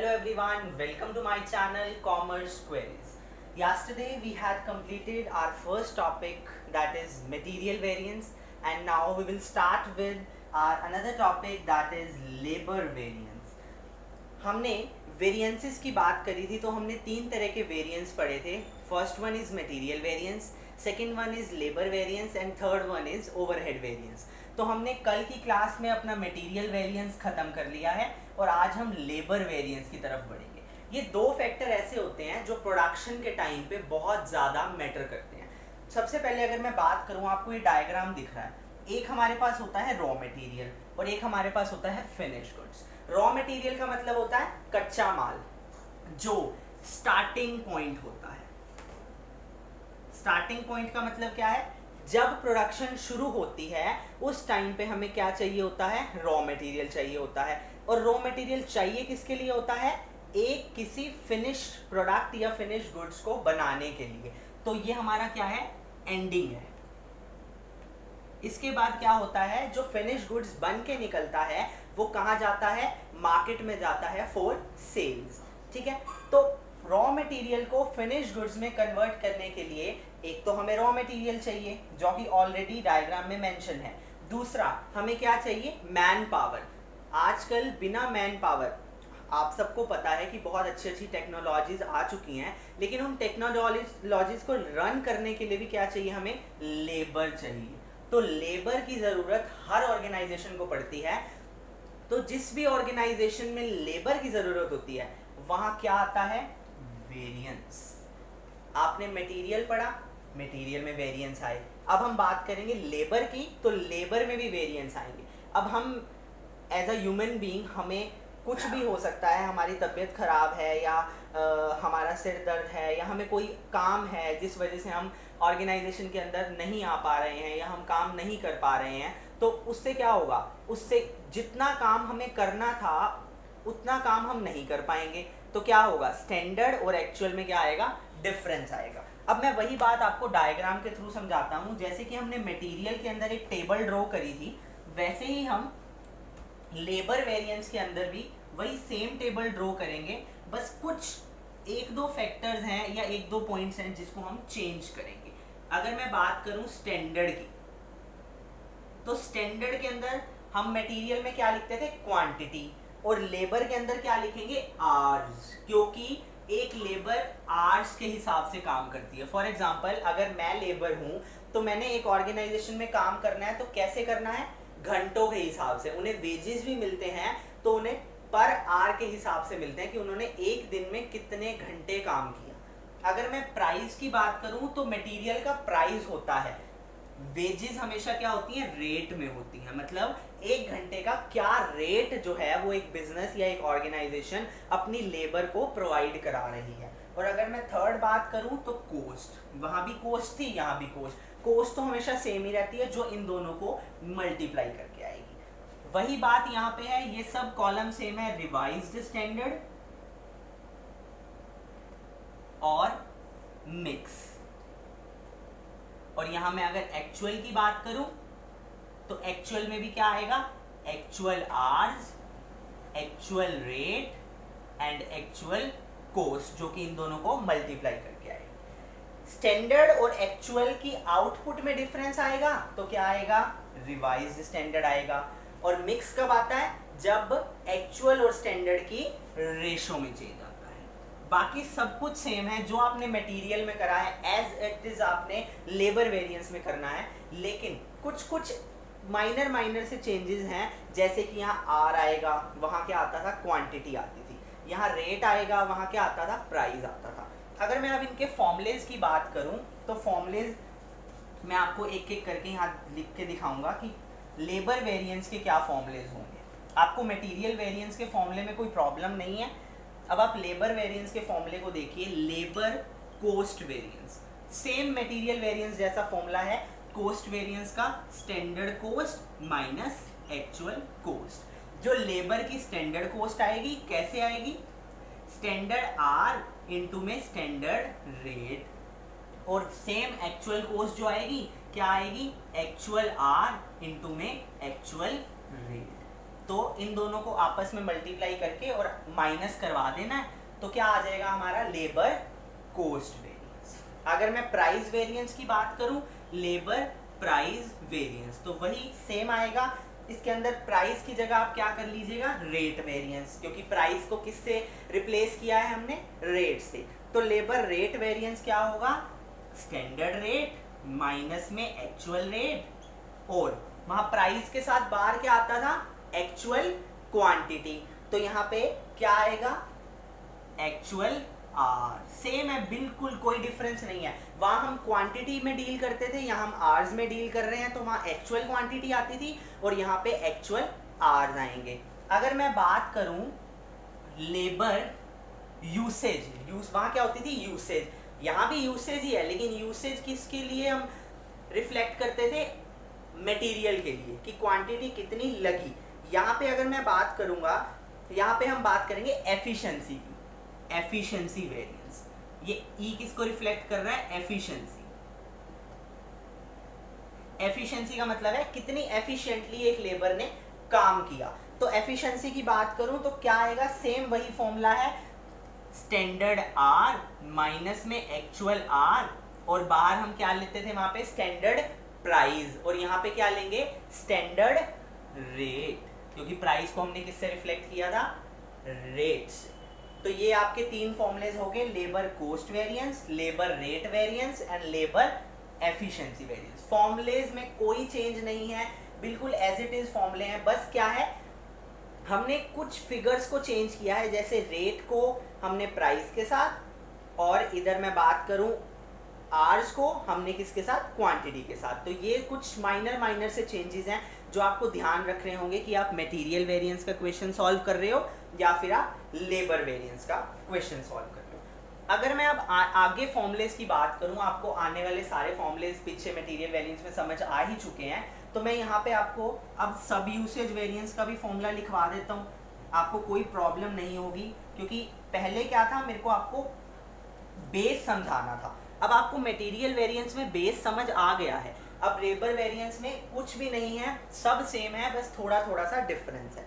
Hello everyone, welcome to my channel Commerce Queries. Yesterday we had completed our first topic, that is material variance, and now we will start with our another topic, that is labor variance. हमने variances की बात करी थी, तो हमने तीन तरह के वेरिएंस पढ़े थे. First one is material variance, second one is labour variance and third one is overhead variance. तो हमने कल की क्लास में अपना मटेरियल वेरिएंस खत्म कर लिया है और आज हम लेबर वेरिएंस की तरफ बढ़ेंगे. ये दो फैक्टर ऐसे होते हैं जो प्रोडक्शन के टाइम पे बहुत ज़्यादा मैटर करते हैं. सबसे पहले अगर मैं बात करूँ, आपको ये डायग्राम दिख रहा है, एक हमारे पास होता है रॉ मटेरियल और एक हमारे पास होता है फिनिश गुड्स. रॉ मटेरियल का मतलब होता है कच्चा माल, जो स्टार्टिंग पॉइंट होता है. स्टार्टिंग पॉइंट का मतलब क्या है? जब प्रोडक्शन शुरू होती है उस टाइम पे हमें क्या चाहिए होता है? रॉ मटेरियल चाहिए होता है. और रॉ मटेरियल चाहिए किसके लिए होता है? एक किसी फिनिश्ड प्रोडक्ट या फिनिश्ड गुड्स को बनाने के लिए. तो ये हमारा क्या है? एंडिंग है. इसके बाद क्या होता है? जो फिनिश गुड्स बन के निकलता है वो कहाँ जाता है? मार्केट में जाता है फॉर सेल्स. ठीक है. तो रॉ मटेरियल को फिनिश गुड्स में कन्वर्ट करने के लिए एक तो हमें रॉ मटेरियल चाहिए जो कि ऑलरेडी डायग्राम में मेंशन है. दूसरा हमें क्या चाहिए? Man power. आजकल बिना मैन पावर, आप सबको पता है कि बहुत अच्छी अच्छी टेक्नोलॉजीज आ चुकी हैं, लेकिन उन टेक्नोलॉजीज को रन करने के लिए भी क्या चाहिए? हमें लेबर चाहिए. तो लेबर की ज़रूरत हर ऑर्गेनाइजेशन को पड़ती है. तो जिस भी ऑर्गेनाइजेशन में लेबर की ज़रूरत होती है वहाँ क्या आता है? वेरिएंस. आपने मटेरियल पढ़ा, मटेरियल में वेरिएंस आए. अब हम बात करेंगे लेबर की, तो लेबर में भी वेरिएंस आएंगे. अब हम एज अ ह्यूमन बीइंग, हमें कुछ भी हो सकता है, हमारी तबीयत ख़राब है या हमारा सिर दर्द है या हमें कोई काम है जिस वजह से हम ऑर्गेनाइजेशन के अंदर नहीं आ पा रहे हैं या हम काम नहीं कर पा रहे हैं. तो उससे क्या होगा? उससे जितना काम हमें करना था उतना काम हम नहीं कर पाएंगे. तो क्या होगा? स्टैंडर्ड और एक्चुअल में क्या आएगा? डिफरेंस आएगा. अब मैं वही बात आपको डायग्राम के थ्रू समझाता हूँ. जैसे कि हमने मटेरियल के अंदर एक टेबल ड्रॉ करी थी, वैसे ही हम लेबर वेरिएंस के अंदर भी वही सेम टेबल ड्रॉ करेंगे. बस कुछ एक दो फैक्टर्स हैं या एक दो पॉइंट्स हैं जिसको हम चेंज करेंगे. अगर मैं बात करूं स्टैंडर्ड की, तो स्टैंडर्ड के अंदर हम मटेरियल में क्या लिखते थे? क्वांटिटी. और लेबर के अंदर क्या लिखेंगे? आवर्स, क्योंकि एक लेबर आवर्स के हिसाब से काम करती है. फॉर एग्जांपल, अगर मैं लेबर हूं तो मैंने एक ऑर्गेनाइजेशन में काम करना है, तो कैसे करना है? घंटों के हिसाब से. उन्हें वेजेस भी मिलते हैं, तो उन्हें पर आवर के हिसाब से मिलते हैं कि उन्होंने एक दिन में कितने घंटे काम किया. अगर मैं प्राइस की बात करूं तो मटेरियल का प्राइस होता है, वेजेस हमेशा क्या होती हैं? रेट में होती हैं. मतलब एक घंटे का क्या रेट जो है वो एक बिजनेस या एक ऑर्गेनाइजेशन अपनी लेबर को प्रोवाइड करा रही है. और अगर मैं थर्ड बात करूं तो कॉस्ट. वहां भी कॉस्ट थी, यहाँ भी कॉस्ट. कॉस्ट तो हमेशा सेम ही रहती है, जो इन दोनों को मल्टीप्लाई करके आएगी. वही बात यहाँ पे है. ये सब कॉलम सेम है. रिवाइज्ड स्टैंडर्ड और मिक्स. और यहां मैं अगर एक्चुअल की बात करूं तो एक्चुअल में भी क्या आएगा? Actual hours, actual rate and actual cost, जो कि इन दोनों को मल्टीप्लाई करके आएगा. स्टैंडर्ड और एक्चुअल की आउटपुट में डिफरेंस आएगा तो क्या आएगा? रिवाइज्ड स्टैंडर्ड आएगा. और मिक्स कब आता है? जब एक्चुअल और स्टैंडर्ड की रेशो में चेंज आता है. बाकी सब कुछ सेम है. जो आपने मटेरियल में करा है एज इट इज आपने लेबर वेरिएंस में करना है, लेकिन कुछ कुछ माइनर से चेंजेस हैं. जैसे कि यहाँ आर आएगा, वहाँ क्या आता था? क्वांटिटी आती थी. यहाँ रेट आएगा, वहाँ क्या आता था? प्राइस आता था. अगर मैं अब इनके फॉर्मूलेज की बात करूँ तो फॉर्मूलेज मैं आपको एक एक करके यहाँ लिख के दिखाऊंगा कि लेबर वेरिएंस के क्या फॉर्मूलेज होंगे. आपको मटेरियल वेरिएंस के फॉर्मूले में कोई प्रॉब्लम नहीं है. अब आप लेबर वेरिएंस के फॉर्मूले को देखिए. Labour cost variance, same material variance जैसा फॉर्मूला है. कॉस्ट वेरिएंस का standard cost minus actual cost. जो लेबर की स्टैंडर्ड कॉस्ट आएगी, कैसे आएगी? स्टैंडर्ड आर इंटू में स्टैंडर्ड रेट. और सेम एक्चुअल कॉस्ट जो आएगी, क्या आएगी? एक्चुअल आर इंटू में एक्चुअल रेट. तो इन दोनों को आपस में मल्टीप्लाई करके और माइनस करवा देना है, तो क्या आ जाएगा हमारा लेबर कोस्ट वेरिएंस। अगर मैं प्राइस वेरिएंस की बात करूं, लेबर प्राइस वेरिएंस, तो वही सेम आएगा। इसके अंदर प्राइस की जगह आप क्या कर लीजिएगा, रेट वेरिएंस, क्योंकि प्राइस को किससे रिप्लेस किया है हमने, रेट से। तो लेबर रेट वेरिएंस क्या होगा, स्टैंडर्ड रेट माइनस में एक्चुअल रेट, और वहां प्राइस के साथ बाहर क्या आता था, एक्चुअल क्वांटिटी, तो यहाँ पे क्या आएगा, एक्चुअल आर। सेम है, बिल्कुल कोई डिफरेंस नहीं है। वहां हम क्वांटिटी में डील करते थे, यहाँ हम आर्स में डील कर रहे हैं, तो वहां एक्चुअल क्वांटिटी आती थी और यहाँ पे एक्चुअल आर्स आएंगे। अगर मैं बात करूं लेबर यूसेज, वहां क्या होती थी, यूसेज, यहाँ भी यूसेज ही है, लेकिन यूसेज किसके लिए हम रिफ्लेक्ट करते थे, मटेरियल के लिए, कि क्वांटिटी कितनी लगी। यहाँ पे अगर मैं बात करूंगा, यहाँ पे हम बात करेंगे एफिशिएंसी की, एफिशिएंसी वेरिएंस। ये ई किसको रिफ्लेक्ट कर रहा है, एफिशिएंसी। एफिशिएंसी का मतलब है कितनी एफिशिएंटली एक लेबर ने काम किया। तो एफिशिएंसी की बात करूं तो क्या आएगा, सेम वही फॉर्मूला है, स्टैंडर्ड आर माइनस में एक्चुअल आर, और बाहर हम क्या लेते थे वहां पे, स्टैंडर्ड प्राइस, और यहाँ पे क्या लेंगे, स्टैंडर्ड रेट, क्योंकि प्राइस को हमने किससे रिफ्लेक्ट किया था, रेट से। तो ये आपके तीन फॉर्मूलेज हो गए, labour cost variance, labour rate variance and labour efficiency variance. Formulas में कोई चेंज नहीं है, बिल्कुल एज इट इज फॉर्मूले हैं, बस क्या है, हमने कुछ फिगर्स को चेंज किया है, जैसे रेट को हमने प्राइस के साथ, और इधर मैं बात करूं आर्स को हमने किसके साथ, क्वांटिटी के साथ। तो ये कुछ माइनर से चेंजेस हैं जो आपको ध्यान रखने होंगे कि आप मटेरियल वेरिएंस का क्वेश्चन सॉल्व कर रहे हो या फिर आप लेबर वेरिएंस का क्वेश्चन सॉल्व कर रहे हो। अगर मैं अब आगे फॉर्मूलेज की बात करूं, आपको आने वाले सारे फॉर्मूलेज पीछे मटेरियल वेरिएंस में समझ आ ही चुके हैं, तो मैं यहाँ पे आपको अब सब यूसेज वेरिएंस का भी फॉर्मूला लिखवा देता हूँ, आपको कोई प्रॉब्लम नहीं होगी, क्योंकि पहले क्या था, मेरे को आपको बेस समझाना था। अब आपको मटेरियल वेरिएंस में बेस समझ आ गया है, अब लेबर वेरिएंस में कुछ भी नहीं है, सब सेम है, बस थोड़ा थोड़ा सा डिफरेंस है।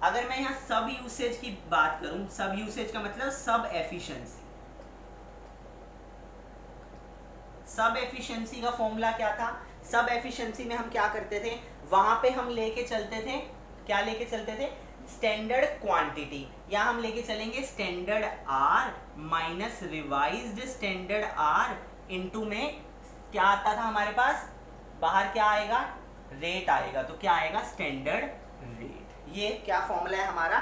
अगर मैं यहाँ सब यूसेज की बात करूं, सब यूसेज का मतलब सब एफिशिएंसी। सब एफिशिएंसी का फॉर्मूला क्या था, सब एफिशिएंसी में हम क्या करते थे, वहां पे हम लेके चलते थे, क्या लेके चलते थे, स्टैंडर्ड क्वांटिटी, या हम लेके चलेंगे standard R minus revised standard R, into में क्या आता था हमारे पास, बाहर क्या आएगा, रेट आएगा, तो क्या आएगा, स्टैंडर्ड रेट। ये क्या फॉर्मूला है हमारा,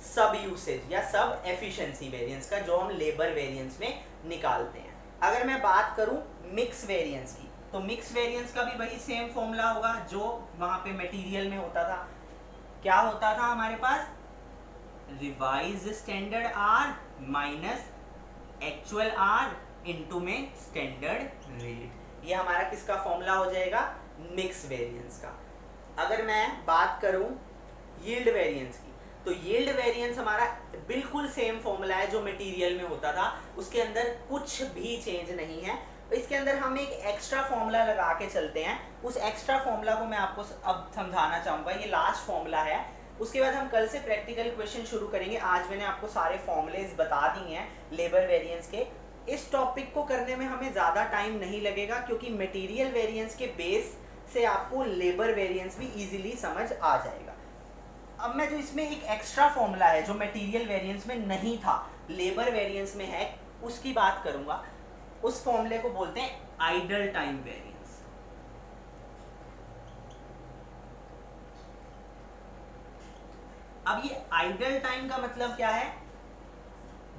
सब यूसेज या सब एफिशिएंसी वेरिएंस का, जो हम लेबर वेरिएंस में निकालते हैं। अगर मैं बात करूं मिक्स वेरिएंस की, तो मिक्स वेरिएंस का भी वही सेम फॉर्मूला होगा जो वहां पे मटेरियल में होता था। क्या होता था हमारे पास, revised standard R minus actual R into में स्टैंडर्ड रेट। ये हमारा किसका फॉर्मूला हो जाएगा, मिक्स वेरिएंस का। अगर मैं बात करूं यील्ड वेरिएंस की, तो यील्ड वेरिएंस हमारा बिल्कुल सेम फॉर्मूला है जो मटेरियल में होता था, उसके अंदर कुछ भी चेंज नहीं है। इसके अंदर हम एक एक्स्ट्रा फॉर्मूला लगा के चलते हैं, उस एक्स्ट्रा फॉर्मूला को मैं आपको अब समझाना चाहूँगा, ये लास्ट फॉर्मूला है, उसके बाद हम कल से प्रैक्टिकल क्वेश्चन शुरू करेंगे। आज मैंने आपको सारे फॉर्मूलेज बता दिए हैं लेबर वेरिएंस के। इस टॉपिक को करने में हमें ज़्यादा टाइम नहीं लगेगा, क्योंकि मटेरियल वेरिएंस के बेस से आपको लेबर वेरिएंस भी इजीली समझ आ जाएगा। अब मैं जो इसमें एक एक्स्ट्रा फॉर्मूला है जो मटेरियल वेरिएंस में नहीं था, लेबर वेरिएंस में है, उसकी बात करूंगा। उस फॉर्मूले को बोलते हैं आइडल टाइम वेरिएंस। अब ये आइडल टाइम का मतलब क्या है,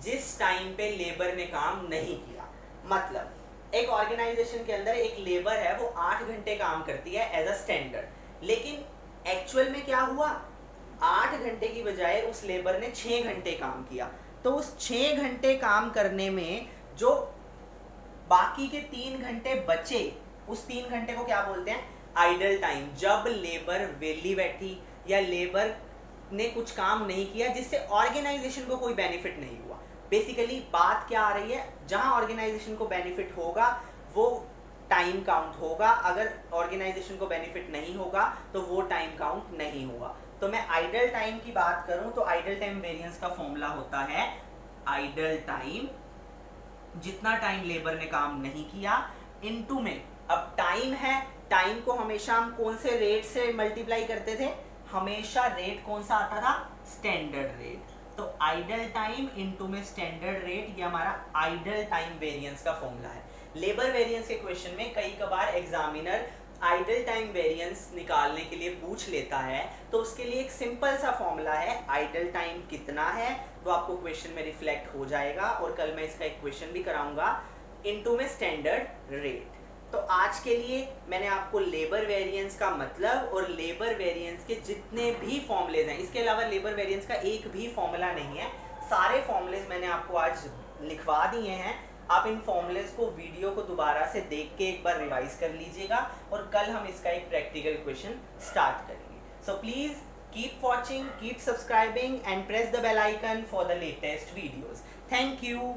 जिस टाइम पे लेबर ने काम नहीं किया। मतलब एक ऑर्गेनाइजेशन के अंदर एक लेबर है, वो 8 घंटे काम करती है एज अ स्टैंडर्ड, लेकिन एक्चुअल में क्या हुआ, 8 घंटे की बजाय उस लेबर ने 6 घंटे काम किया। तो उस 6 घंटे काम करने में जो बाकी के 3 घंटे बचे, उस 3 घंटे को क्या बोलते हैं, आइडल टाइम। जब लेबर वेली बैठी या लेबर ने कुछ काम नहीं किया जिससे ऑर्गेनाइजेशन को कोई बेनिफिट नहीं हुआ। बेसिकली बात क्या आ रही है, जहां ऑर्गेनाइजेशन को बेनिफिट होगा वो टाइम काउंट होगा, अगर ऑर्गेनाइजेशन को बेनिफिट नहीं होगा तो वो टाइम काउंट नहीं होगा। तो मैं आइडल टाइम की बात करूं तो आइडल टाइम वेरिएंस का फॉर्मूला होता है आइडल टाइम, जितना टाइम लेबर ने काम नहीं किया इनटू में, अब टाइम है, टाइम को हमेशा हम कौन से रेट से मल्टीप्लाई करते थे, हमेशा रेट कौन सा आता था, स्टैंडर्ड रेट। तो आइडल टाइम इनटू में स्टैंडर्ड रेट, ये हमारा आइडल टाइम वेरिएंस का फॉर्मूला है। लेबर वेरिएंस के क्वेश्चन में कई कबार एग्जामिनर आइडल टाइम वेरिएंस निकालने के लिए पूछ लेता है, तो उसके लिए एक सिंपल सा फॉर्मूला है, आइडल टाइम कितना है तो आपको क्वेश्चन में रिफ्लेक्ट हो जाएगा, और कल मैं इसका एक क्वेश्चन भी कराऊंगा, इनटू में स्टैंडर्ड रेट। तो आज के लिए मैंने आपको लेबर वेरिएंस का मतलब और लेबर वेरिएंस के जितने भी फॉर्मूलेज हैं, इसके अलावा लेबर वेरिएंस का एक भी फॉर्मूला नहीं है, सारे फॉर्मूलेज मैंने आपको आज लिखवा दिए हैं। आप इन फॉर्मूलेज को वीडियो को दोबारा से देख के एक बार रिवाइज कर लीजिएगा, और कल हम इसका एक प्रैक्टिकल क्वेश्चन स्टार्ट करेंगे। So please keep watching, keep subscribing and press the bell icon for the latest videos. Thank you.